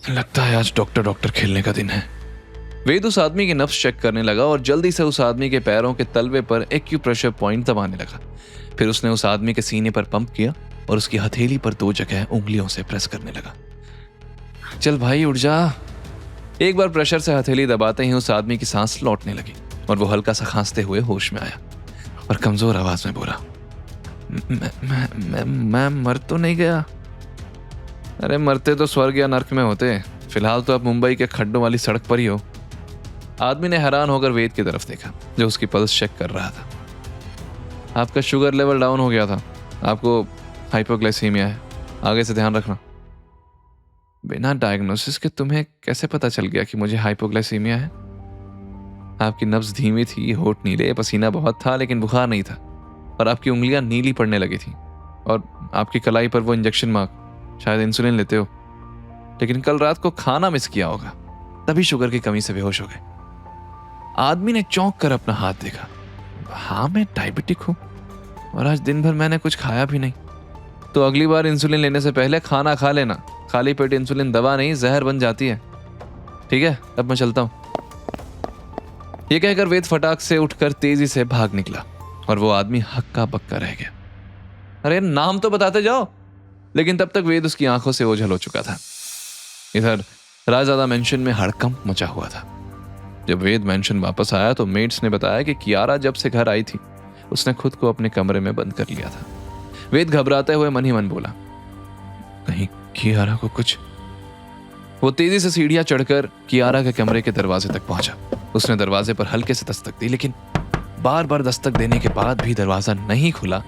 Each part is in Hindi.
लगता है आज डॉक्टर खेलने का दिन है। वेद उस आदमी की नब्ज चेक करने लगा और जल्दी से उस आदमी के पैरों के तलवे पर एक्यूप्रेशर पॉइंट दबाने लगा। फिर उसने उस आदमी के सीने पर पंप किया और उसकी हथेली पर 2 जगह उंगलियों से प्रेस करने लगा। चल भाई उठ जा। एक बार प्रेशर से हथेली दबाते ही उस आदमी की सांस लौटने लगी और वो हल्का सा खांसते हुए होश में आया और कमजोर आवाज में बोला, मैं मर तो नहीं गया? अरे मरते तो स्वर्ग या नर्क में होते, फिलहाल तो आप मुंबई के खड्डों वाली सड़क पर ही हो। आदमी ने हैरान होकर वेद की तरफ देखा जो उसकी पल्स चेक कर रहा था। आपका शुगर लेवल डाउन हो गया था, आपको हाइपोग्लाइसीमिया है, आगे से ध्यान रखना। बिना डायग्नोसिस के तुम्हें कैसे पता चल गया कि मुझे हाइपोग्लाइसीमिया है? आपकी नब्ज धीमी थी, होठ नीले, पसीना बहुत था लेकिन बुखार नहीं था और आपकी उंगलियां नीली पड़ने लगी थी और आपकी कलाई पर वो इंजेक्शन मार्क, शायद इंसुलिन लेते हो, लेकिन कल रात को खाना मिस किया होगा तभी शुगर की कमी से बेहोश हो गए। आदमी ने चौंक कर अपना हाथ देखा। हाँ मैं डायबिटिक हूं और आज दिन भर मैंने कुछ खाया भी नहीं। तो अगली बार इंसुलिन लेने से पहले खाना खा लेना। खाली पेट इंसुलिन दवा नहीं, जहर बन जाती है। ठीक है, अब मैं चलता हूं। यह कहकर वेद फटाक से उठकर तेजी से भाग निकला और वो आदमी हक्का बक्का रह गया। अरे नाम तो बताते जाओ। लेकिन तब तक वेद उसकी आंखों से ओझल हो चुका था। इधर रायजादा मेंशन में हड़कंप मचा हुआ था। जब वेद मेंशन वापस आया तो मेड्स ने बताया कि कियारा जब से घर आई थी उसने खुद को अपने कमरे में बंद कर लिया था। वेद घबराते हुए मन ही मन बोला, कहीं कियारा को कुछ। वो तेजी से सीढ़ियां चढ़कर कियारा के कमरे के दरवाजे तक पहुंचा। उसने दरवाजे पर हल्के से दस्तक दी लेकिन बार बार दस्तक देने के बाद भी दरवाजा नहीं खुला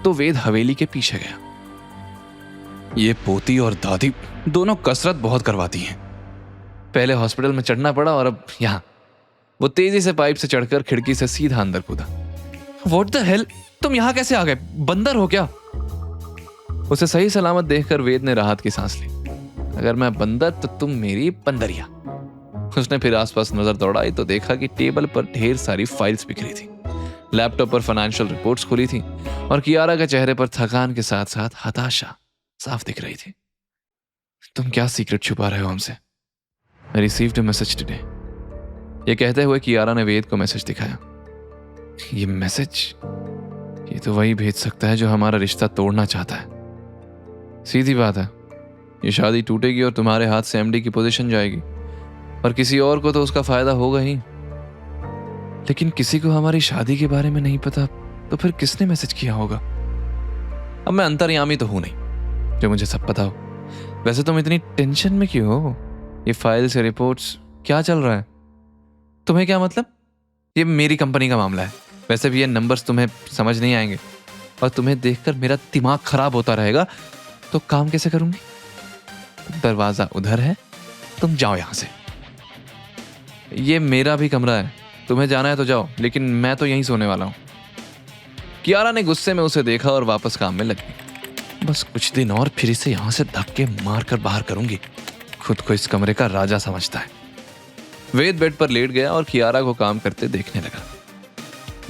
तो वेद हवेली के पीछे गया। ये पोती और दादी दोनों कसरत बहुत करवाती हैं। पहले हॉस्पिटल में चढ़ना पड़ा और अब यहां। वो तेजी से पाइप से चढ़कर खिड़की से सीधा अंदर कूदा। What the hell? तुम यहां कैसे आ गए? बंदर हो क्या? उसे सही सलामत देखकर वेद ने राहत की सांस ली। अगर मैं बंदर तो तुम मेरी बंदरिया। उसने फिर आसपास नजर दौड़ाई तो देखा कि टेबल पर ढेर सारी फाइल्स बिखरी थी। लैपटॉप पर फाइनेंशियल रिपोर्ट्स खुली थी और कियारा के चेहरे पर थकान के साथ साथ हताशा साफ दिख रही थी। तुम क्या सीक्रेट छुपा रहे हो हमसे? I received a message today. ये कहते हुए कियारा ने वेद को मैसेज दिखाया। ये मैसेज, ये तो वही भेज सकता है जो हमारा रिश्ता तोड़ना चाहता है। सीधी बात है, ये शादी टूटेगी और तुम्हारे हाथ से एमडी की पोजीशन जाएगी और किसी और को तो उसका फायदा होगा ही। लेकिन किसी को हमारी शादी के बारे में नहीं पता तो फिर किसने मैसेज किया होगा? अब मैं अंतर्यामी तो हूं नहीं जो मुझे सब पता हो। वैसे तुम इतनी टेंशन में क्यों हो? ये फाइल्स या रिपोर्ट्स क्या चल रहा है? तुम्हें क्या मतलब? ये मेरी कंपनी का मामला है। वैसे भी ये नंबर्स तुम्हें समझ नहीं आएंगे और तुम्हें देखकर मेरा दिमाग खराब होता रहेगा तो काम कैसे करूंगी? दरवाजा उधर है, तुम जाओ यहां से। ये मेरा भी कमरा है, तुम्हें जाना है तो जाओ, लेकिन मैं तो यहीं सोने वाला हूं। कियारा ने गुस्से में उसे देखा और वापस काम में लग गई। बस कुछ दिन और फिर इसे यहां से धक्के मारकर बाहर करूंगी। खुद को इस कमरे का राजा समझता है। वेद बेड पर लेट गया और कियारा को काम करते देखने लगा।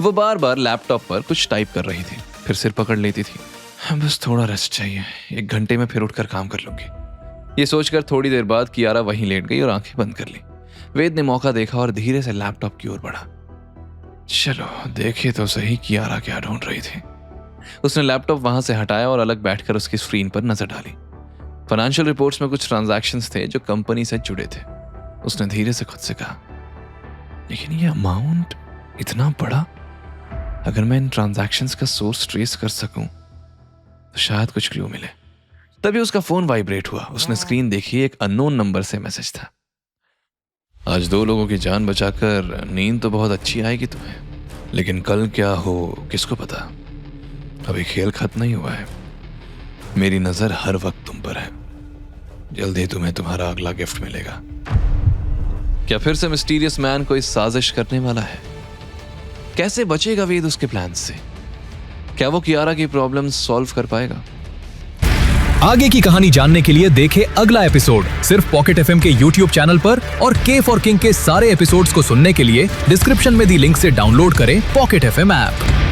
वो बार बार लैपटॉप पर कुछ टाइप कर रही थी, फिर सिर पकड़ लेती थी। बस थोड़ा रेस्ट चाहिए, 1 घंटे में फिर उठकर काम कर लूंगी। ये सोचकर थोड़ी देर बाद कियारा वहीं लेट गई और आंखें बंद कर ली। वेद ने मौका देखा और धीरे से लैपटॉप की ओर बढ़ा। चलो देखे तो सही कियारा क्या ढूंढ रही थी। उसने लैपटॉप वहां से हटाया और अलग बैठकर उसकी स्क्रीन पर नजर डाली। फाइनेंशियल रिपोर्ट्स में कुछ ट्रांजैक्शंस थे जो कंपनी से जुड़े थे। उसने धीरे से खुद से कहा, लेकिन ये अमाउंट इतना बड़ा, अगर मैं इन ट्रांजैक्शंस का सोर्स ट्रेस कर सकूं तो शायद कुछ क्लू मिले। तभी उसका फोन वाइब्रेट हुआ। उसने स्क्रीन देखी, एक अननोन नंबर से मैसेज था। आज 2 लोगों की जान बचाकर नींद तो बहुत अच्छी आएगी तुम्हें, लेकिन कल क्या हो किसको पता। अभी खेल खत्म नहीं हुआ है। मेरी नजर हर वक्त तुम पर है। जल्दी तुम्हें तुम्हारा अगला गिफ्ट मिलेगा। क्या फिर से मिस्टीरियस मैन कोई साजिश करने वाला है? कैसे बचेगा वेद उसके प्लान से? क्या वो कियारा की प्रॉब्लम सॉल्व कर पाएगा? आगे की कहानी जानने के लिए देखें अगला एपिसोड सिर्फ पॉकेट एफएम के यूट्यूब चैनल पर और के फॉर किंग के सारे एपिसोड्स को सुनने के लिए डिस्क्रिप्शन में दी लिंक से डाउनलोड करें पॉकेट एफएम ऐप।